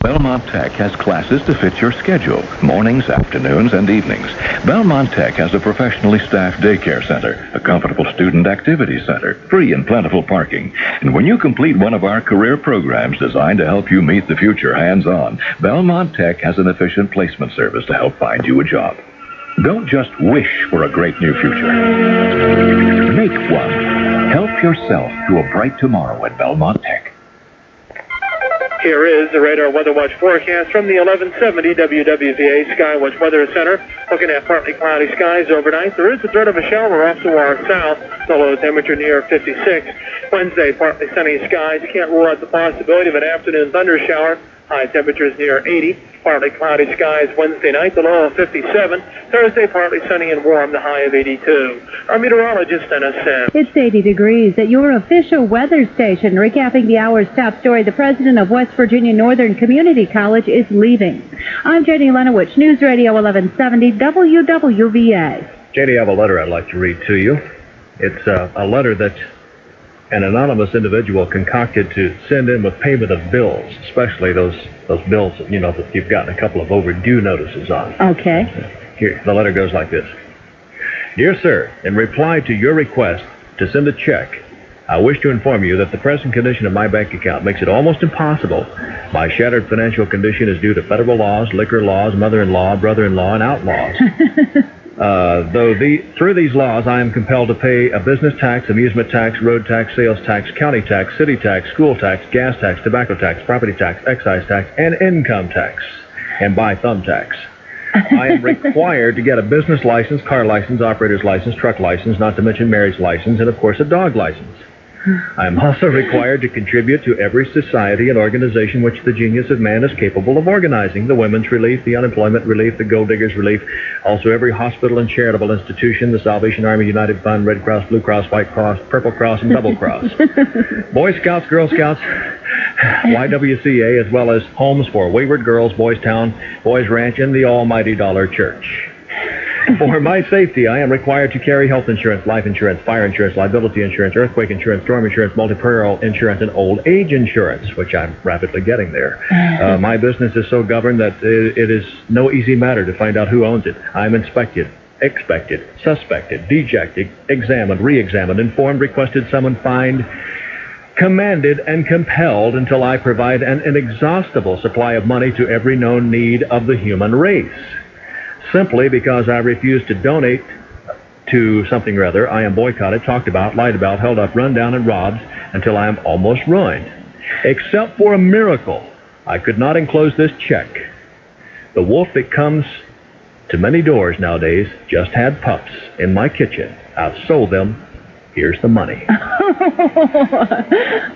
Belmont Tech has classes to fit your schedule, mornings, afternoons, and evenings. Belmont Tech has a professionally staffed daycare center, a comfortable student activity center, free and plentiful parking. And when you complete one of our career programs designed to help you meet the future hands-on, Belmont Tech has an efficient placement service to help find you a job. Don't just wish for a great new future. Make one. Help yourself to a bright tomorrow at Belmont Tech. Here is the radar weather watch forecast from the 1170 WWVA Skywatch Weather Center. Looking at partly cloudy skies overnight. There is a threat of a shower off to our south. The low temperature near 56. Wednesday, partly sunny skies. Can't rule out the possibility of an afternoon thunder shower. High temperatures near 80. Partly cloudy skies Wednesday night, the low of 57. Thursday, partly sunny and warm, the high of 82. Our meteorologist, Dennis Sam. It's 80 degrees at your official weather station. Recapping the hour's top story, the president of West Virginia Northern Community College is leaving. I'm Jenny Lenowich, News Radio 1170 WWVA. Jenny, I have a letter I'd like to read to you. It's a letter that an anonymous individual concocted to send in with payment of bills, especially those bills that, that you've gotten a couple of overdue notices on. Okay. Here, the letter goes like this. Dear sir, in reply to your request to send a check, I wish to inform you that the present condition of my bank account makes it almost impossible. My shattered financial condition is due to federal laws, liquor laws, mother-in-law, brother-in-law, and outlaws. Through these laws, I am compelled to pay a business tax, amusement tax, road tax, sales tax, county tax, city tax, school tax, gas tax, tobacco tax, property tax, excise tax, and income tax, and buy thumb tax. I am required to get a business license, car license, operator's license, truck license, not to mention marriage license, and of course a dog license. I am also required to contribute to every society and organization which the genius of man is capable of organizing. The Women's Relief, the Unemployment Relief, the Gold Diggers Relief, also every hospital and charitable institution, the Salvation Army, United Fund, Red Cross, Blue Cross, White Cross, Purple Cross, and Double Cross. Boy Scouts, Girl Scouts, WWVA, as well as Homes for Wayward Girls, Boys Town, Boys Ranch, and the Almighty Dollar Church. For my safety, I am required to carry health insurance, life insurance, fire insurance, liability insurance, earthquake insurance, storm insurance, multi-peril insurance, and old age insurance, which I'm rapidly getting there. My business is so governed that it is no easy matter to find out who owns it. I'm inspected, expected, suspected, dejected, examined, re-examined, informed, requested, summoned, fined, commanded, and compelled until I provide an inexhaustible supply of money to every known need of the human race. Simply because I refuse to donate to something or other, I am boycotted, talked about, lied about, held up, run down, and robbed until I am almost ruined. Except for a miracle, I could not enclose this check. The wolf that comes to many doors nowadays just had pups in my kitchen. I've sold them. Here's the money.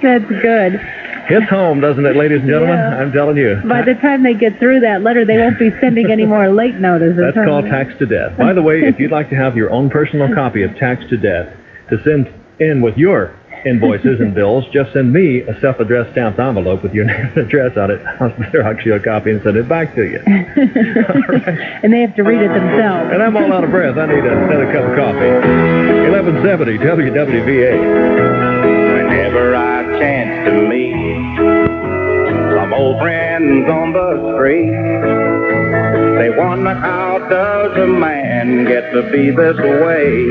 That's good. Hits home, doesn't it, ladies and gentlemen? Yeah. I'm telling you. By the time they get through that letter, they won't be sending any more late notices. That's called tax to death. By the way, if you'd like to have your own personal copy of Tax to Death to send in with your invoices and bills, just send me a self-addressed stamped envelope with your name and address on it. I'll Xerox you a copy and send it back to you. Right. And they have to read it themselves. And I'm all out of breath. I need another cup of coffee. 1170 WWVA. Whenever I chance to meet some old friends on the street, they wonder how does a man get to be this way.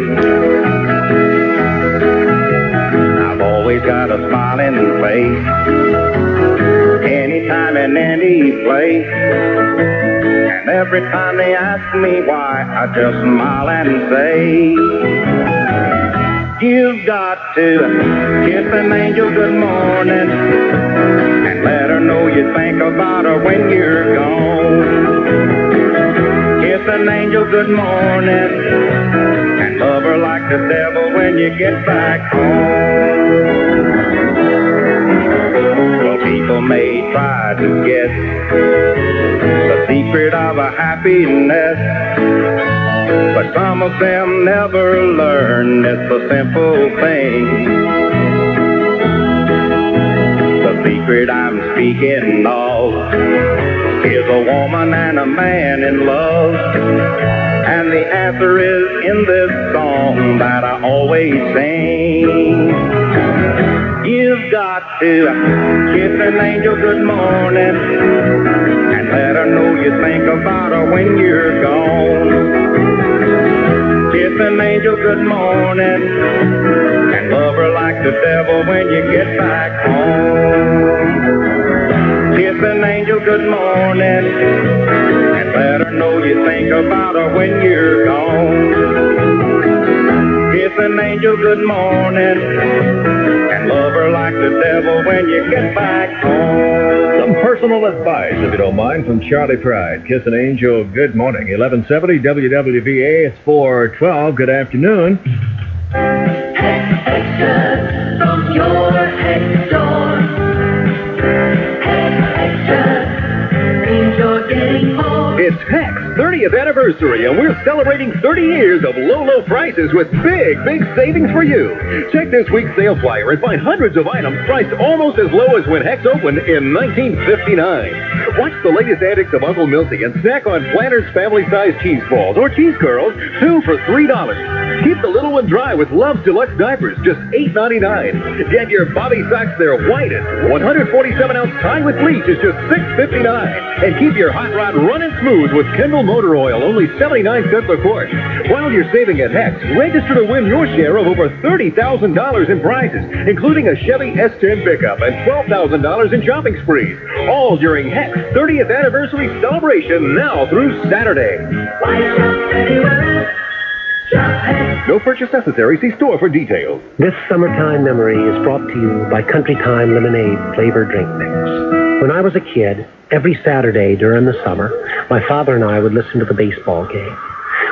I've always got a smiling face, anytime and any place, and every time they ask me why, I just smile and say, you've got to kiss an angel good morning and let her know you think about her when you're gone. Kiss an angel good morning and love her like the devil when you get back home. Well, people may try to guess the secret of a happiness, but some of them never learn it's a simple thing. The secret I'm speaking of is a woman and a man in love, and the answer is in this song that I always sing. You've got to kiss an angel good morning and let her know you think about her when you're gone. Kiss an angel good morning and love her like the devil when you get back home. Kiss an angel good morning and let her know you think about her when you're gone. Kiss an angel good morning and love her like the devil when you get back home. Some personal advice, if you don't mind, from Charlie Pride. Kiss an angel good morning. 1170 WWVA, it's 412. Good afternoon. Extra from your Hex store. Extra means you're getting more. It's Hex 30th anniversary, and we're celebrating 30 years of low prices with big savings for you. Check this week's sale flyer and find hundreds of items priced almost as low as when Hex opened in 1959. Watch the latest antics of Uncle Milty and snack on Planters family-sized cheese balls or cheese curls, 2 for $3. Keep the little one dry with Love's Deluxe diapers, just $8.99. Get your Bobby socks their whitest. 147-ounce tie with bleach is just $6.59. And keep your hot rod running smooth with Kendall Motor Oil, only 79 cents a quart. While you're saving at Hex, register to win your share of over $30,000 in prizes, including a Chevy S10 pickup and $12,000 in shopping sprees. All during Hex 30th anniversary celebration now through Saturday. Why shop anywhere else? Shop Hex. No purchase necessary. See store for details. This summertime memory is brought to you by Country Time Lemonade flavored drink mix. When I was a kid, every Saturday during the summer, my father and I would listen to the baseball game.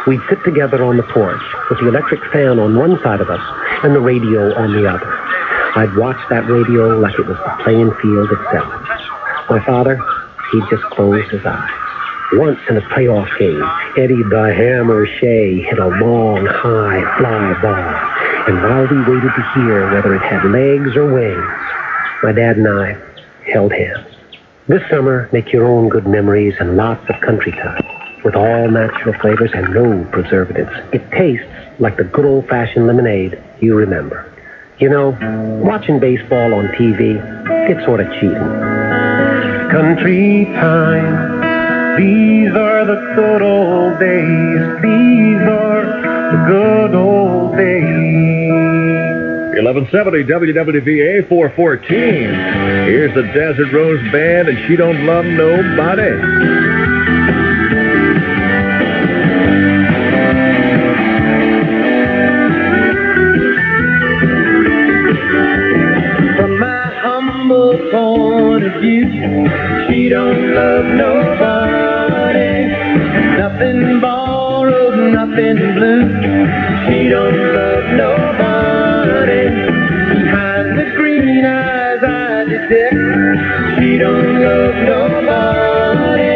We'd sit together on the porch with the electric fan on one side of us and the radio on the other. I'd watch that radio like it was the playing field itself. My father, he'd just close his eyes. Once in a playoff game, Eddie the Hammer Shea hit a long, high fly ball. And while we waited to hear whether it had legs or wings, my dad and I held hands. This summer, make your own good memories and lots of Country Time with all natural flavors and no preservatives. It tastes like the good old-fashioned lemonade you remember. You know, watching baseball on TV, it's sort of cheating. Country Time. These are the good old days. These are the good old days. 1170 WWVA 414. Here's the Desert Rose Band, and She Don't Love Nobody. From my humble point of view, she don't love nobody. Nothing borrowed, nothing blue. She don't love nobody. Behind the green eyes I detect, she don't love nobody.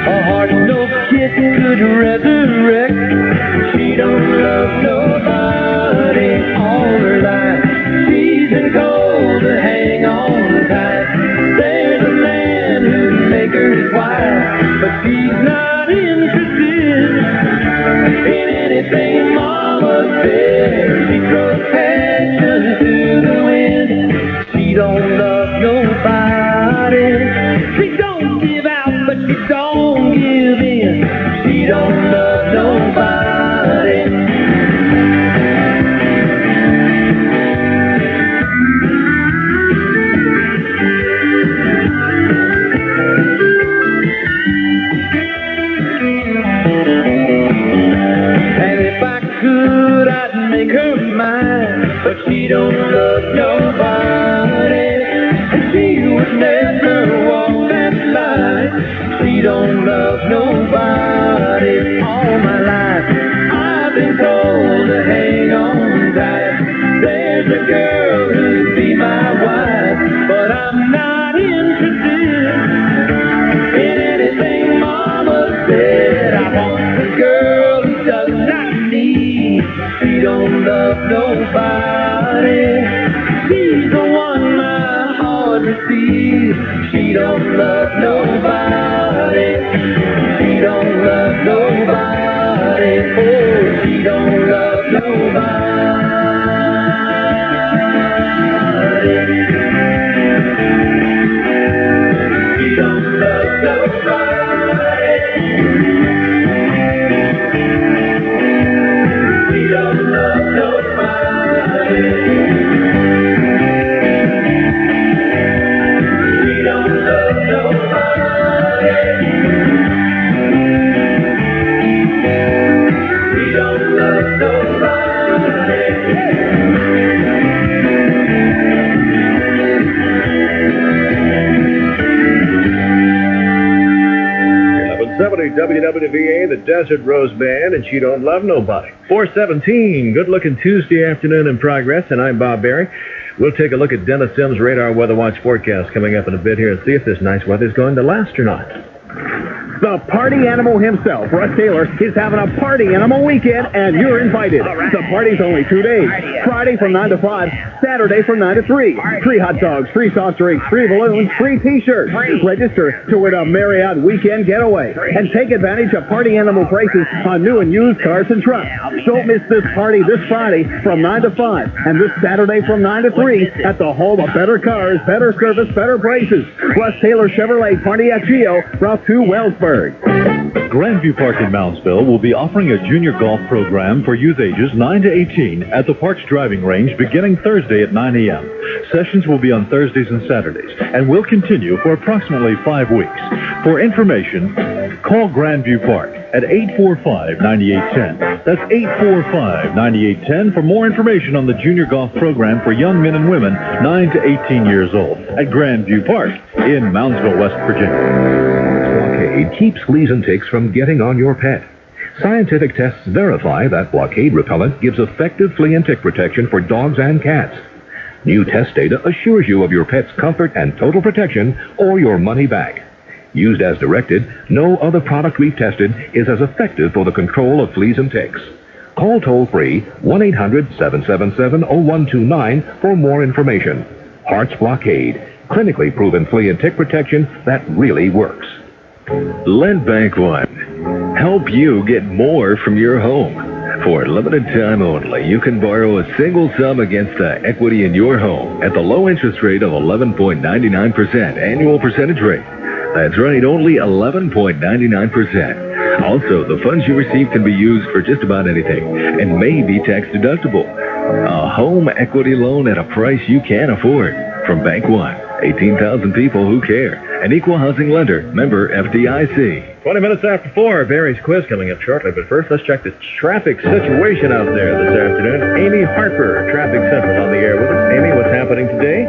A heart no kiss could resurrect. She don't love nobody. All her life she's been told to hang on tight. There's a man who'd make her his wife, but she's not interested in anything Mama said. She throws passion to the wind. She don't love nobody. She don't give out, but she don't give in. She don't love nobody. Make her mine, but she don't love nobody. And she would never walk that line. She don't love nobody. All my life I've been told to hang on tight. There's a girl who'd be my wife, but I'm not interested in anything Mama said. I want the girl who does not need. She don't love nobody. She's the one my heart receives. She don't love nobody. She don't love nobody. Oh, she don't love nobody. WWVA, the Desert Rose Band, and She Don't Love Nobody. 417, good-looking Tuesday afternoon in progress, and I'm Bob Barry. We'll take a look at Dennis Sims' Radar Weather Watch forecast coming up in a bit here and see if this nice weather is going to last or not. The party animal himself, Russ Taylor, is having a party animal weekend, and you're invited. Right. The party's only 2 days. Friday from 9 to 5, Saturday from 9 to 3. Free hot dogs, free soft drinks, free balloons, free T-shirts. Register to win a Marriott weekend getaway. And take advantage of party animal prices on new and used cars and trucks. Don't miss this party this Friday from 9 to 5, and this Saturday from 9 to 3 at the home of better cars, better service, better prices. Russ Taylor Chevrolet Pontiac Geo, Route 2 Wellsburg. Grandview Park in Moundsville will be offering a junior golf program for youth ages 9 to 18 at the park's driving range beginning Thursday at 9 a.m. Sessions will be on Thursdays and Saturdays and will continue for approximately 5 weeks. For information, call Grandview Park at 845-9810. That's 845-9810 for more information on the junior golf program for young men and women 9 to 18 years old at Grandview Park in Moundsville, West Virginia. Blockade keeps fleas and ticks from getting on your pet. Scientific tests verify that Blockade repellent gives effective flea and tick protection for dogs and cats. New test data assures you of your pet's comfort and total protection or your money back. Used as directed, no other product we've tested is as effective for the control of fleas and ticks. Call toll-free 1-800-777-0129 for more information. Heart's Blockade, clinically proven flea and tick protection that really works. Let Bank One help you get more from your home. For a limited time only, you can borrow a single sum against the equity in your home at the low interest rate of 11.99% annual percentage rate. That's right, only 11.99%. Also, the funds you receive can be used for just about anything and may be tax deductible. A home equity loan at a price you can afford. From Bank One, 18,000 people who care. An equal housing lender, member FDIC. 20 minutes after 4, Barry's quiz coming up shortly. But first, let's check the traffic situation out there this afternoon. Amy Harper, Traffic Central on the air with us. Amy, what's happening today?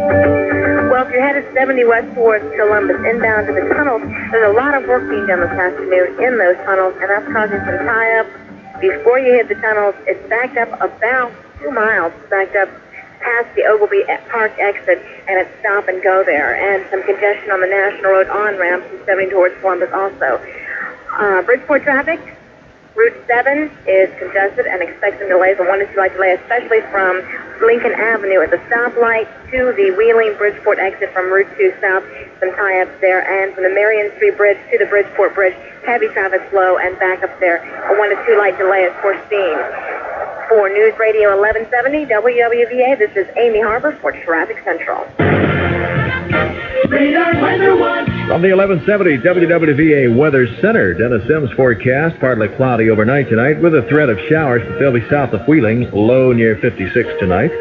Well, if you're headed 70 west towards Columbus, inbound to the tunnels, there's a lot of work being done this afternoon in those tunnels, and that's causing some tie-up. Before you hit the tunnels, it's backed up about 2 miles, backed up past the Ogilvy Park exit, and it's stop and go there, and some congestion on the National Road on-ramp from 70 towards Columbus also. Bridgeport traffic, Route 7 is congested and expect some delays, a 1 to 2 light delay, especially from Lincoln Avenue at the stoplight to the Wheeling Bridgeport exit from Route 2 south, some tie-ups there, and from the Marion Street Bridge to the Bridgeport Bridge, heavy traffic flow and back up there, a 1 to 2 light delay is foreseen. For News Radio 1170 WWVA, this is Amy Harper for Traffic Central. From the 1170 WWVA Weather Center, Dennis Sims forecast partly cloudy overnight tonight with a threat of showers, but they'll be south of Wheeling, low near 56 tonight.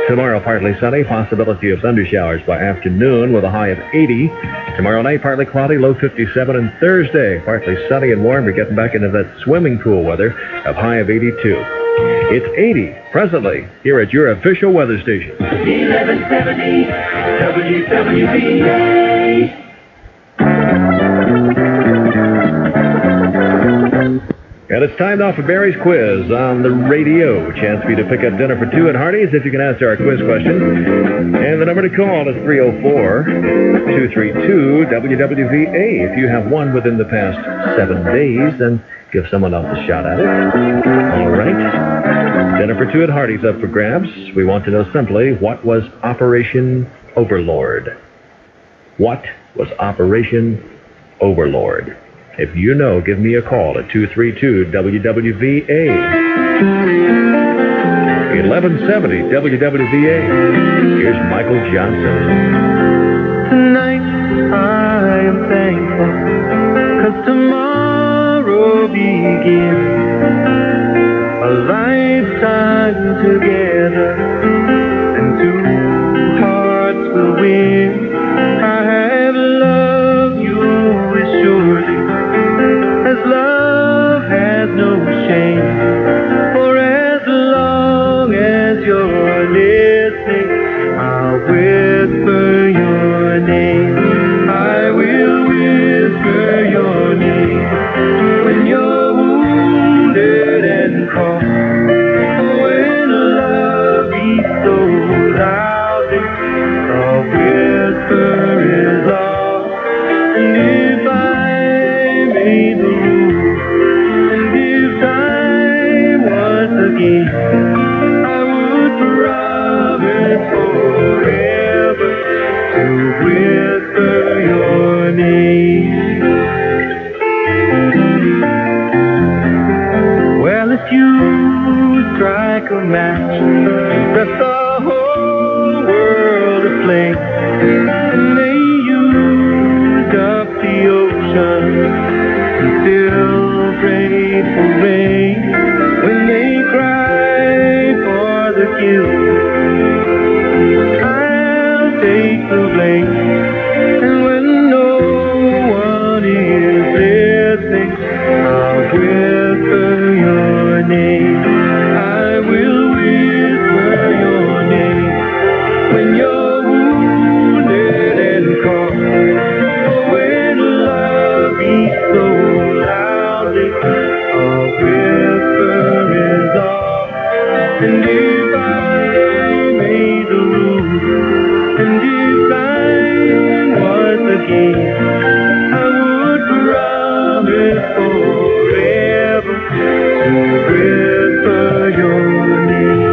Tomorrow, partly sunny, possibility of thundershowers by afternoon with a high of 80. Tomorrow night, partly cloudy, low 57, and Thursday, partly sunny and warm. We're getting back into that swimming pool weather, of high of 82. It's 80 presently here at your official weather station. 1170 WWVA. And it's time now for Barry's quiz on the radio. Chance for you to pick up dinner for 2 at Hardee's if you can answer our quiz question. And the number to call is 304-232-WWVA. If you have won within the past 7 days, then give someone else a shot at it. All right. Dinner for 2 at Hardee's up for grabs. We want to know simply, what was Operation Overlord? What was Operation Overlord? If you know, give me a call at 232-WWVA. 1170 WWVA. Here's Michael Johnson. Tonight I am thankful together, and two hearts will win. I have loved you as surely as love has no shame. For as long as you're listening, I'll whisper your name. I will whisper your name when you're wounded and caught. When love beats so loudly, a whisper is all. And if I made the rules, and if time was a game, I would promise forever to whisper your name. Well, if you strike a match, set the whole world aflame, and they used up the ocean and still pray for rain. When they cry for the guilty, I'll take the blame. And when no one is listening, I'll whisper your name. I will whisper your name when you're wounded and caught. Oh, when love beats so loudly, a whisper is all. And if I made the rules, and if time was the game, I would promise forever to whisper your name.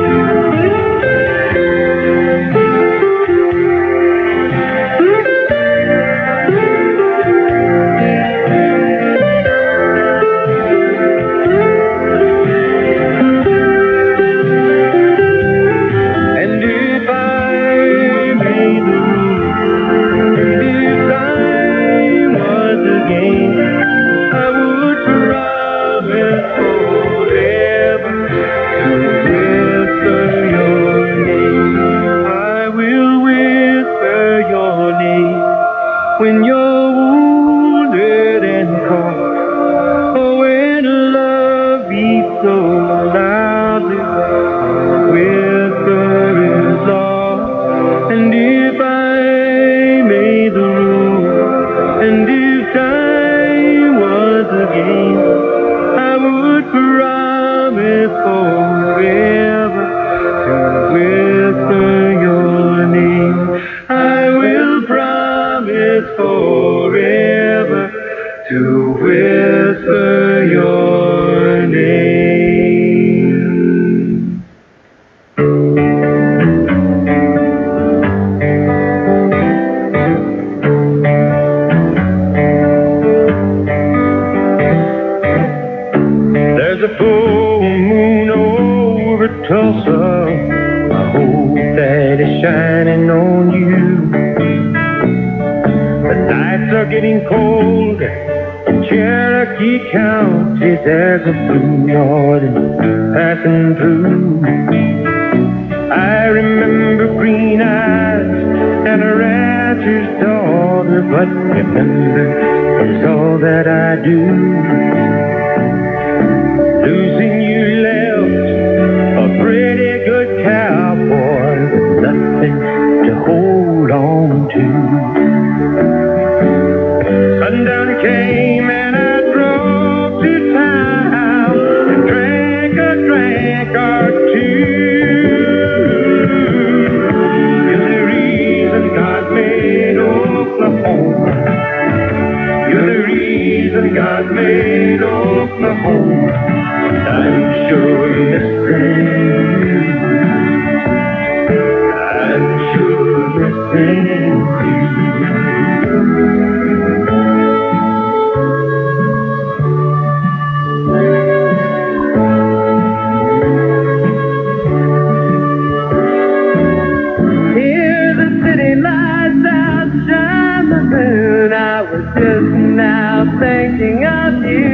And if I made the rules, and if time was a game, I would promise forever to whisper your name. I will whisper your name when you're wounded and caught. Oh, when love beats so loudly, a whisper is all. And if I made the rules, and if time was a game, I would promise forever to whisper your name. I will promise forever to whisper your name. There's a full moon over Tulsa. I hope that it's shining on you. The nights are getting cold in Cherokee County. There's a blue northern passing through. I remember green eyes and a rancher's daughter, but remember is all that I do. Losing you left a pretty good cowboy with nothing to hold on to. Sundown came and I drove to town and drank a drink or two. You're the reason God made Oklahoma. You're the reason God made Oklahoma. I'm sure missing you. I'm sure missing Hear the city lights outshine the moon. I was just now thinking of you.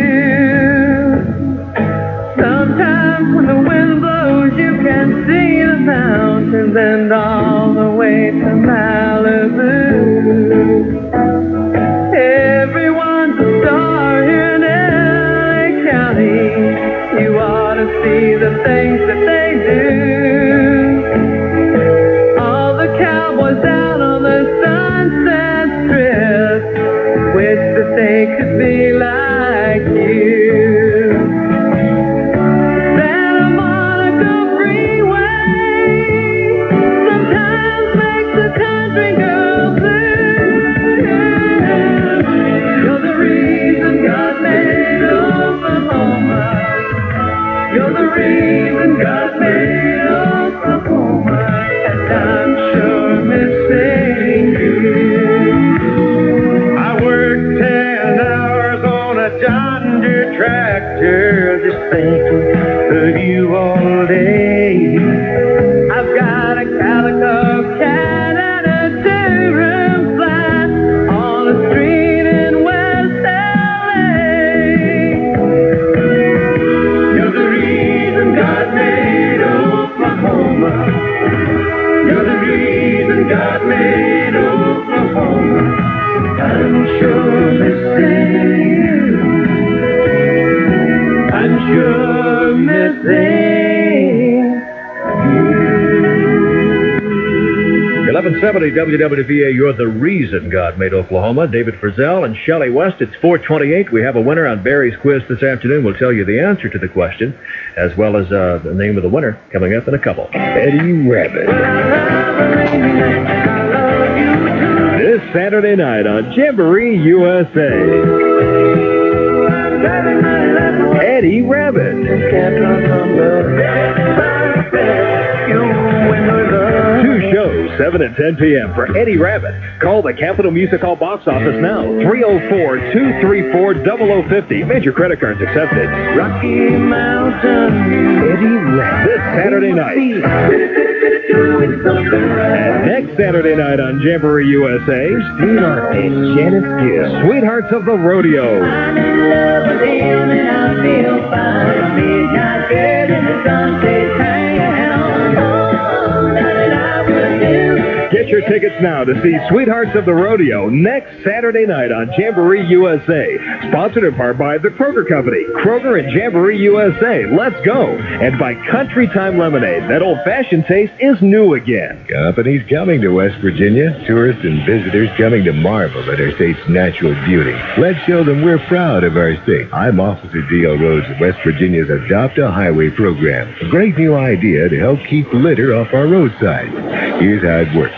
Sometimes Sometimes when the wind blows, you can see the mountains and all the way to Malibu. Everyone's a star here in LA County. You ought to see the things that they do. All the cowboys out on the Sunset Strip wish that they could be like you. Santa Monica Freeway sometimes makes the country girl blue. You're the reason God made Oklahoma. You're the reason God made Oklahoma. And I'm sure missing you. I worked 10 hours on a John Deere tractor, just thinking of you all day. I've got a calico cat and a two-room flat on a street in West LA. You're the reason God made Oklahoma. You're the reason God made Oklahoma. I'm sure missing you. I'm sure missing you. 1170 WWVA, you're the reason God made Oklahoma. David Frizzell and Shelley West. It's 4:28. We have a winner on Barry's quiz this afternoon. We'll tell you the answer to the question, as well as the name of the winner coming up in a couple. Eddie Rabbit. This Saturday night on Jamboree USA. Eddie Rabbit. Two shows, 7 and 10 p.m. for Eddie Rabbit. Call the Capitol Music Hall box office now. 304-234-0050. Major credit cards accepted. Rocky Mountain. Eddie Rabbit. This Saturday night. And next Saturday night on Jamboree USA, Sweetheart and Janet Gill. Sweethearts of the Rodeo. I'm in love with him and I feel fine. Midnight bed in the sunset hanging on. Oh, nothing I would do. Get your tickets now to see Sweethearts of the Rodeo next Saturday night on Jamboree USA. Sponsored in part by the Kroger Company, Kroger and Jamboree USA. Let's go. And by Country Time Lemonade. That old-fashioned taste is new again. Companies coming to West Virginia, tourists and visitors coming to marvel at our state's natural beauty. Let's show them we're proud of our state. I'm Officer D.L. Rhodes of West Virginia's Adopt a Highway program. A great new idea to help keep litter off our roadsides. Here's how it works.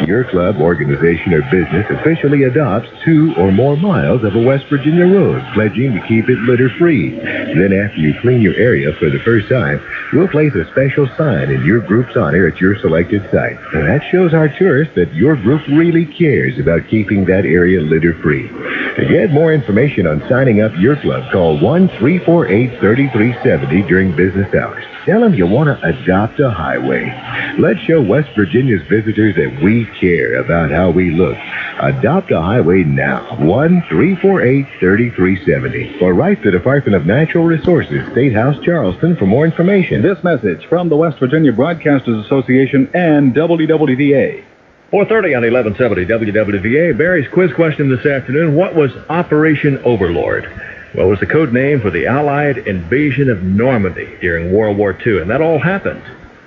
Your club, organization, or business officially adopts 2 or more miles of a West Virginia road, pledging to keep it litter-free. Then after you clean your area for the first time, we'll place a special sign in your group's honor at your selected site. And that shows our tourists that your group really cares about keeping that area litter-free. To get more information on signing up your club, call 1-348-3370 during business hours. Tell them you want to adopt a highway. Let's show West Virginia's visitors that we care about how we look. Adopt a highway now. 1-348-3370. Or write the Department of Natural Resources, State House, Charleston for more information. This message from the West Virginia Broadcasters Association and WWVA. 4:30 on 1170 WWVA. Barry's quiz question this afternoon. What was Operation Overlord? What was the code name for the Allied invasion of Normandy during World War II? And that all happened,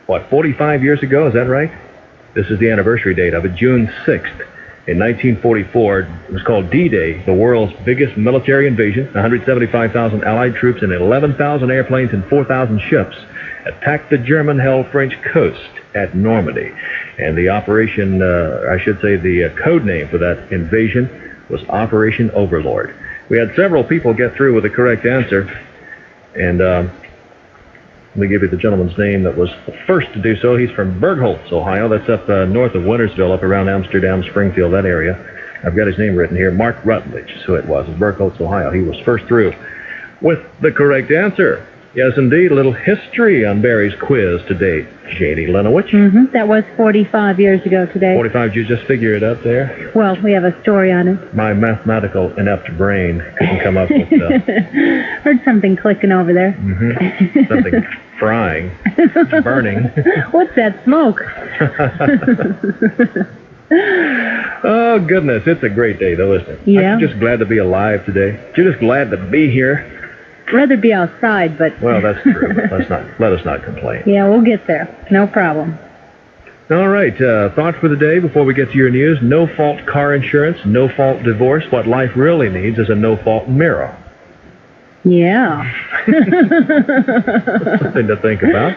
45 years ago? Is that right? This is the anniversary date of it, June 6th. In 1944, it was called D-Day, the world's biggest military invasion. 175,000 Allied troops and 11,000 airplanes and 4,000 ships attacked the German-held French coast at Normandy. And the operation, the code name for that invasion was Operation Overlord. We had several people get through with the correct answer. And let me give you the gentleman's name that was the first to do so. He's from Bergholz, Ohio. That's up north of Wintersville, up around Amsterdam, Springfield, that area. I've got his name written here. Mark Rutledge is who it was, in Bergholz, Ohio. He was first through with the correct answer. Yes, indeed. A little history on Barry's quiz to date. J.D. Lenowich. That was 45 years ago today. 45, did you just figure it up there? Well, we have a story on it. My mathematical inept brain couldn't come up with Heard something clicking over there. something frying, burning. What's that smoke? Oh, goodness. It's a great day, though, isn't it? Yeah. I'm just glad to be alive today. You're just glad to be here. Rather be outside, but... Well, that's true. Let us not complain. Yeah, we'll get there. No problem. All right. Thought for the day before we get to your news. No-fault car insurance, no-fault divorce. What life really needs is a no-fault mirror. Yeah. Something to think about.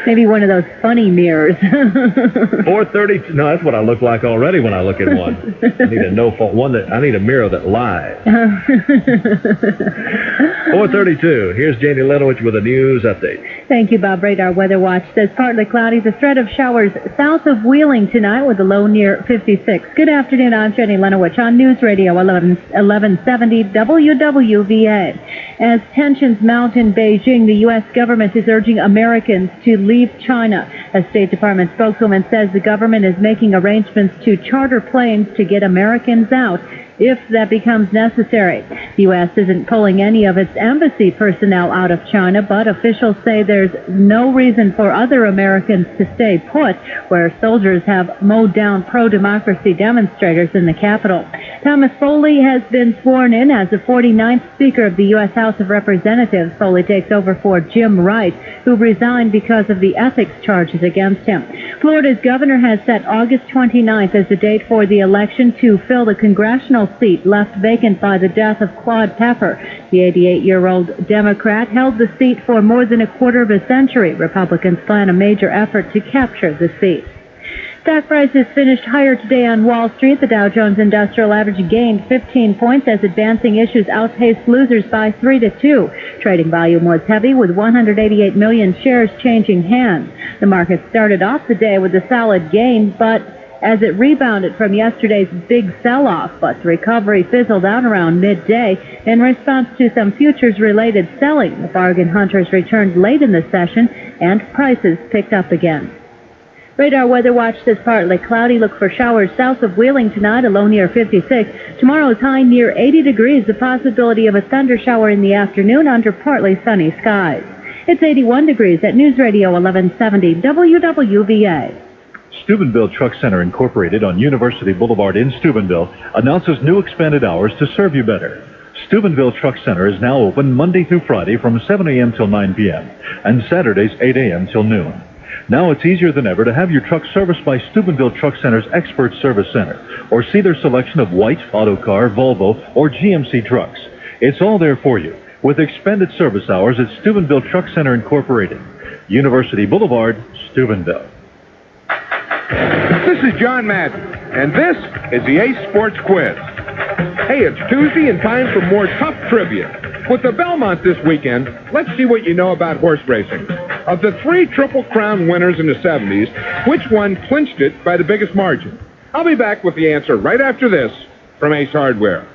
Maybe one of those funny mirrors. 4:30. No, that's what I look like already when I look at one. I need a no-fault one. I need a mirror that lies. 4:32. Here's Janie Lenowich with a news update. Thank you, Bob. Radar Weather Watch says partly cloudy. The threat of showers south of Wheeling tonight with a low near 56. Good afternoon. I'm Jenny Lenowich on News Radio 1170 WWVA. As tensions mount in Beijing, the U.S. government is urging Americans to leave China. A State Department spokeswoman says the government is making arrangements to charter planes to get Americans out if that becomes necessary. The U.S. isn't pulling any of its embassy personnel out of China, but officials say there's no reason for other Americans to stay put, where soldiers have mowed down pro-democracy demonstrators in the capital. Thomas Foley has been sworn in as the 49th Speaker of the U.S. House of Representatives. Foley takes over for Jim Wright, who resigned because of the ethics charges against him. Florida's governor has set August 29th as the date for the election to fill the congressional seat left vacant by the death of Claude Pepper. The 88-year-old Democrat held the seat for more than a quarter of a century. Republicans plan a major effort to capture the seat. Stock prices finished higher today on Wall Street. The Dow Jones Industrial Average gained 15 points as advancing issues outpaced losers by 3-2. Trading volume was heavy with 188 million shares changing hands. The market started off the day with a solid gain, but as it rebounded from yesterday's big sell-off, but the recovery fizzled out around midday in response to some futures-related selling. The bargain hunters returned late in the session, and prices picked up again. Radar Weather Watch says partly cloudy. Look for showers south of Wheeling tonight, a low near 56. Tomorrow's high near 80 degrees. The possibility of a thunder shower in the afternoon under partly sunny skies. It's 81 degrees at News Radio 1170 WWVA. Steubenville Truck Center Incorporated on University Boulevard in Steubenville announces new expanded hours to serve you better. Steubenville Truck Center is now open Monday through Friday from 7 a.m. till 9 p.m. and Saturdays 8 a.m. till noon. Now it's easier than ever to have your truck serviced by Steubenville Truck Center's Expert Service Center or see their selection of white, Autocar, Volvo, or GMC trucks. It's all there for you with expanded service hours at Steubenville Truck Center Incorporated, University Boulevard, Steubenville. This is John Madden, and this is the Ace Sports Quiz. Hey, it's Tuesday and time for more tough trivia. With the Belmont this weekend, let's see what you know about horse racing. Of the 3 Triple Crown winners in the 70s, which one clinched it by the biggest margin? I'll be back with the answer right after this from Ace Hardware.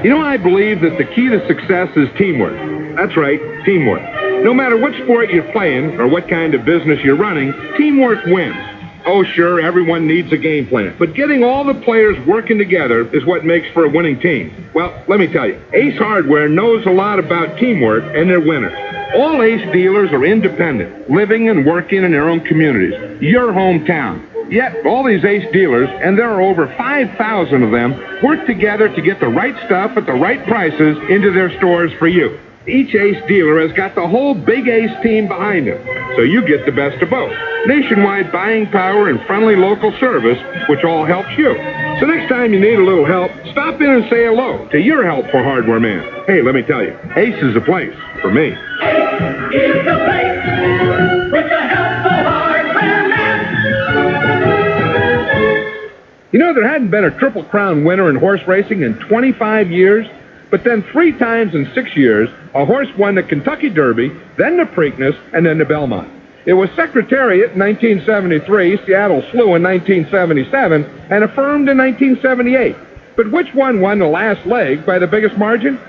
You know, I believe that the key to success is teamwork. That's right, teamwork. No matter what sport you're playing or what kind of business you're running, teamwork wins. Oh, sure, everyone needs a game plan, but getting all the players working together is what makes for a winning team. Well, let me tell you, Ace Hardware knows a lot about teamwork, and they're winners. All Ace dealers are independent, living and working in their own communities, your hometown. Yet, all these Ace dealers, and there are over 5,000 of them, work together to get the right stuff at the right prices into their stores for you. Each Ace dealer has got the whole Big Ace team behind them, so you get the best of both. Nationwide buying power and friendly local service, which all helps you. So next time you need a little help, stop in and say hello to your helpful hardware man. Hey, let me tell you, Ace is the place for me. Ace is the place with the helpful hardware man. You know, there hadn't been a Triple Crown winner in horse racing in 25 years. But then 3 times in 6 years, a horse won the Kentucky Derby, then the Preakness, and then the Belmont. It was Secretariat in 1973, Seattle Slew in 1977, and Affirmed in 1978. But which one won the last leg by the biggest margin?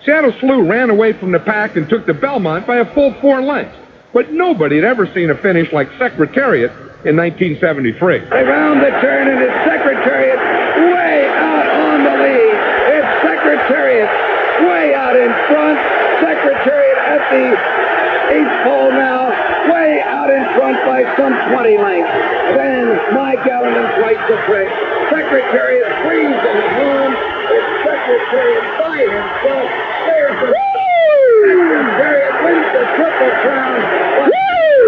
Seattle Slew ran away from the pack and took the Belmont by a full 4 lengths. But nobody had ever seen a finish like Secretariat in 1973. They round the turn, and it's Secretariat way out on the lead. It's Secretariat way out in front. Secretariat at the 8th pole now, way out in front by some 20 lengths. Then Mike Allen and Dwight the Trick. Secretariat squeezing home. It's Secretariat by himself. There's the Secretariat wins the Triple Crown.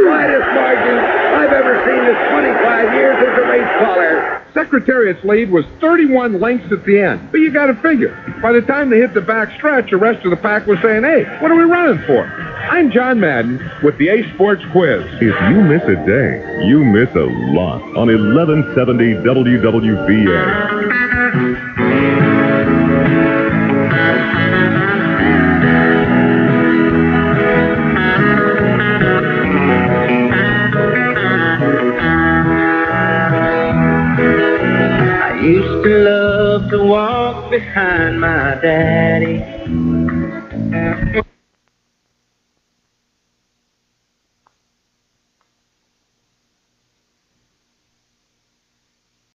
Widest margin I've ever seen in 25 years as a race caller. Secretariat's lead was 31 lengths at the end. But you got to figure, by the time they hit the back stretch, the rest of the pack was saying, hey, what are we running for? I'm John Madden with the Ace Sports Quiz. If you miss a day, you miss a lot on 1170 WWVA. Used to love to walk behind my daddy.